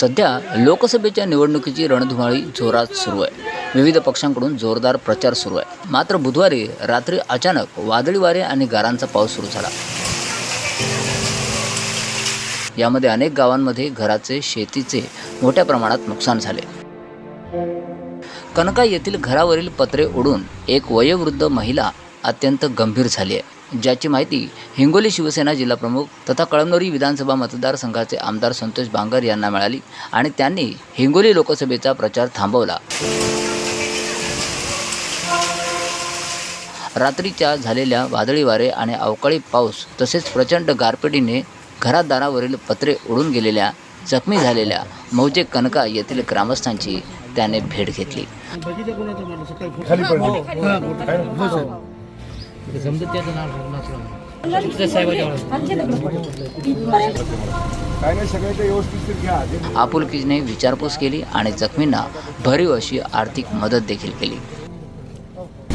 सध्या लोकसभेच्या निवडणुकीची रणधुमाळी जोरात सुरू आहे. विविध पक्षांकडून जोरदार प्रचार सुरू आहे. मात्र बुधवारी रात्री अचानक वादळी वारे आणि गारांचा पाऊस सुरू झाला. यामध्ये अनेक गावांमध्ये घराचे, शेतीचे मोठ्या प्रमाणात नुकसान झाले. कनका येथील घरावरील पत्रे उडून एक वयोवृद्ध महिला अत्यंत गंभीर झाली आहे, ज्याची माहिती हिंगोली शिवसेना जिल्हाप्रमुख तथा कळमनुरी विधानसभा मतदारसंघाचे आमदार संतोष बांगर यांना मिळाली आणि त्यांनी हिंगोली लोकसभेचा प्रचार थांबवला. रात्रीच्या झालेल्या वादळी वारे आणि अवकाळी पाऊस तसेच प्रचंड गारपिटीने घरादारावरील पत्रे उडून गेलेल्या, जखमी झालेल्या मौजे कनका येथील ग्रामस्थांची त्याने भेट घेतली. आपुलकीने विचारपूस केली आणि जखमींना भरीव अशी आर्थिक मदत देखील केली.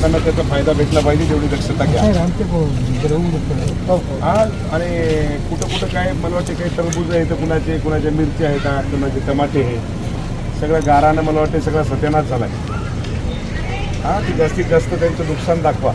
त्यांना त्याचा फायदा भेटला पाहिजे तेवढी दक्षता घ्या. आणि कुठं कुठं काय मला वाटते काही टरबूज आहे, तर कुणाच्या मिरची आहेत, कुणाचे टमाटे आहे, सगळं गारानं मला वाटते सगळा सत्यानाश झाला आहे. ते जास्तीत जास्त त्यांचं नुकसान दाखवा.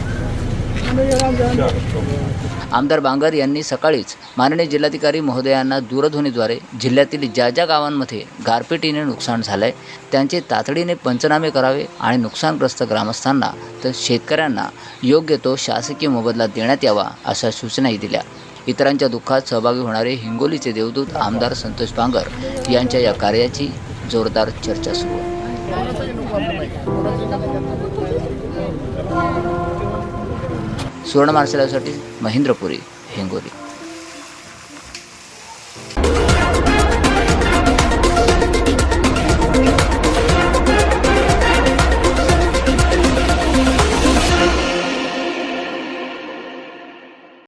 आमदार बांगर यांनी सकाळीच माननीय जिल्हाधिकारी महोदयांना दूरध्वनीद्वारे जिल्ह्यातील ज्या ज्या गावांमध्ये गारपिटीने नुकसान झालंय त्यांचे तातडीने पंचनामे करावे आणि नुकसानग्रस्त ग्रामस्थांना तर शेतकऱ्यांना योग्य तो शासकीय मोबदला देण्यात यावा अशा सूचनाही दिल्या. इतरांच्या दुःखात सहभागी होणारे हिंगोलीचे देवदूत आमदार संतोष बांगर यांच्या या कार्याची जोरदार चर्चा सुरू आहे. सुवर्ण मार्शलसाठी महेंद्रपुरी, हिंगोली.